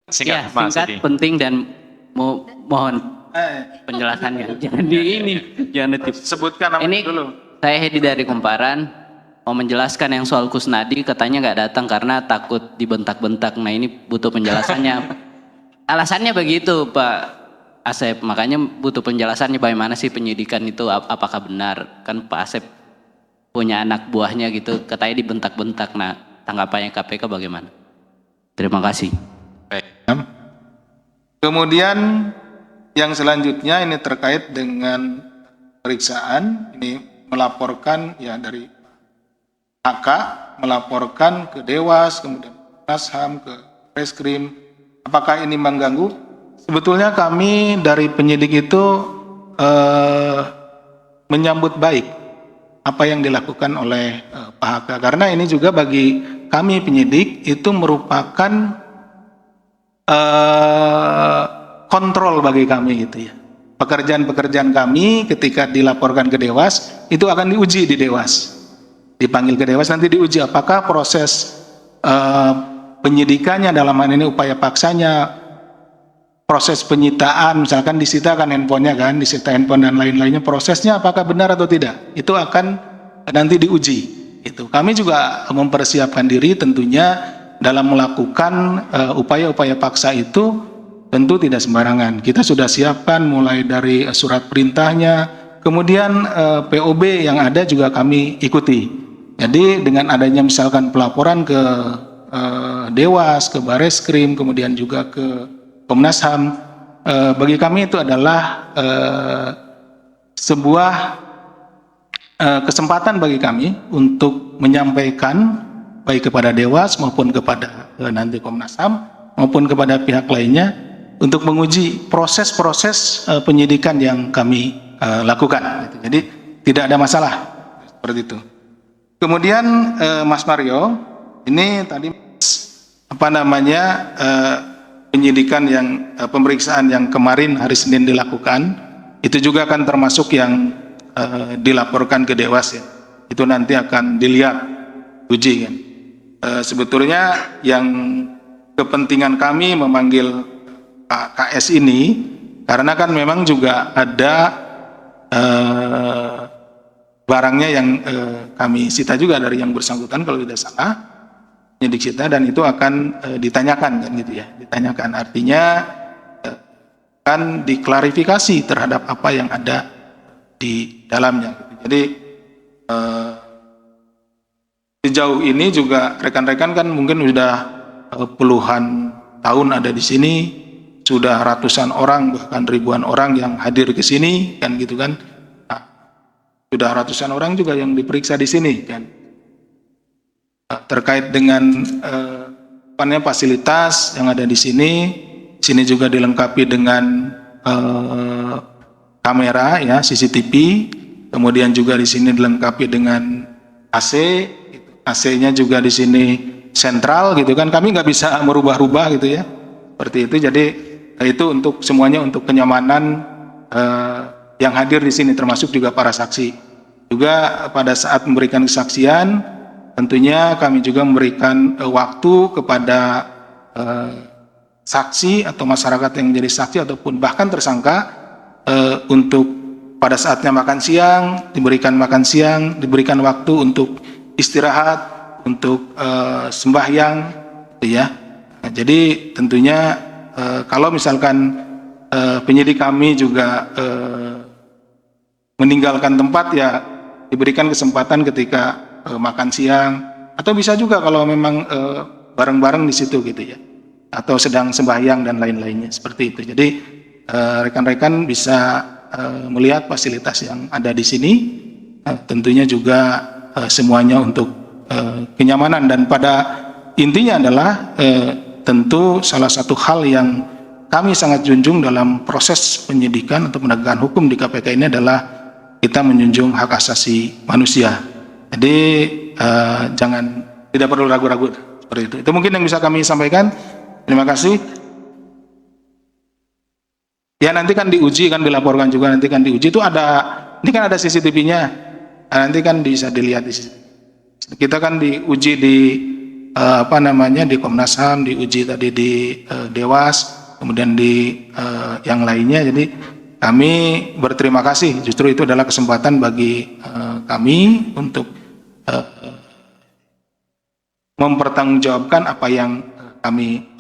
Singkat, Ya, Mas singkat, Edi. penting dan mohon penjelasannya. Jangan di ini, jangan ditip. Sebutkan namanya Ini dulu. saya Hedi dari Kumparan, mau menjelaskan yang soal Kusnadi, katanya nggak datang karena takut dibentak-bentak. Nah ini butuh penjelasannya. Alasannya begitu Pak Asep, makanya butuh penjelasannya bagaimana sih penyidikan itu, apakah benar? Kan Pak Asep punya anak buahnya gitu, katanya dibentak-bentak. Nah tanggapannya KPK bagaimana? Terima kasih. Baik. Kemudian yang selanjutnya ini terkait dengan periksaan, ini melaporkan ya dari HK melaporkan ke Dewas, kemudian Komnas HAM, ke Reskrim. Apakah ini mengganggu? Sebetulnya kami dari penyidik itu menyambut baik apa yang dilakukan oleh Pak HK, karena ini juga bagi kami penyidik itu merupakan kontrol bagi kami gitu ya. Pekerjaan-pekerjaan kami ketika dilaporkan ke Dewas itu akan diuji di Dewas. Dipanggil ke Dewas nanti diuji apakah proses penyidikannya, dalam hal ini upaya paksanya, proses penyitaan, misalkan disitakan handphonenya kan, disita handphone dan lain-lainnya, prosesnya apakah benar atau tidak, itu akan nanti diuji. Itu kami juga mempersiapkan diri tentunya dalam melakukan upaya-upaya paksa itu tentu tidak sembarangan. Kita sudah siapkan mulai dari surat perintahnya, kemudian POB yang ada juga kami ikuti. Jadi dengan adanya misalkan pelaporan ke Dewas, ke Bareskrim, kemudian juga ke Komnas HAM, bagi kami itu adalah sebuah kesempatan bagi kami untuk menyampaikan baik kepada Dewas maupun kepada nanti Komnas HAM maupun kepada pihak lainnya untuk menguji proses-proses penyidikan yang kami lakukan. Jadi tidak ada masalah seperti itu. Kemudian Mas Mario, ini tadi apa namanya penyidikan yang pemeriksaan yang kemarin hari Senin dilakukan, itu juga akan termasuk yang dilaporkan ke Dewas ya. Itu nanti akan dilihat uji kan. Sebetulnya yang kepentingan kami memanggil Pak KS ini karena kan memang juga ada barangnya yang kami sita juga dari yang bersangkutan kalau tidak salah, penyidik sita, dan itu akan ditanyakan kan gitu ya, ditanyakan, artinya akan diklarifikasi terhadap apa yang ada di dalamnya gitu. Jadi sejauh ini juga rekan-rekan kan mungkin sudah puluhan tahun ada di sini, sudah ratusan orang bahkan ribuan orang yang hadir ke sini kan gitu kan. Nah, sudah ratusan orang juga yang diperiksa di sini kan. Terkait dengan fasilitas yang ada di sini juga dilengkapi dengan kamera ya, CCTV, kemudian juga di sini dilengkapi dengan AC. AC-nya juga di sini sentral gitu kan, kami nggak bisa merubah-rubah gitu ya, seperti itu. Jadi itu untuk semuanya untuk kenyamanan yang hadir di sini, termasuk juga para saksi. Juga pada saat memberikan kesaksian, tentunya kami juga memberikan waktu kepada saksi atau masyarakat yang menjadi saksi ataupun bahkan tersangka untuk pada saatnya makan siang, diberikan makan siang, diberikan waktu untuk istirahat, untuk sembahyang, gitu ya. Nah, jadi tentunya kalau misalkan penyidik kami juga meninggalkan tempat ya diberikan kesempatan ketika makan siang, atau bisa juga kalau memang bareng-bareng di situ gitu ya, atau sedang sembahyang dan lain-lainnya seperti itu. Jadi rekan-rekan bisa melihat fasilitas yang ada di sini, tentunya juga semuanya untuk kenyamanan, dan pada intinya adalah tentu salah satu hal yang kami sangat junjung dalam proses penyidikan atau penegakan hukum di KPK ini adalah kita menjunjung hak asasi manusia. Jadi tidak perlu ragu-ragu seperti itu. Itu mungkin yang bisa kami sampaikan. Terima kasih. Ya nanti kan diuji, kan dilaporkan juga nanti kan diuji, itu ini kan ada CCTV-nya. Nanti kan bisa dilihat di sini. Kita kan diuji di di Komnas HAM, diuji tadi di Dewas, kemudian di yang lainnya. Jadi kami berterima kasih, justru itu adalah kesempatan bagi kami untuk mempertanggungjawabkan apa yang kami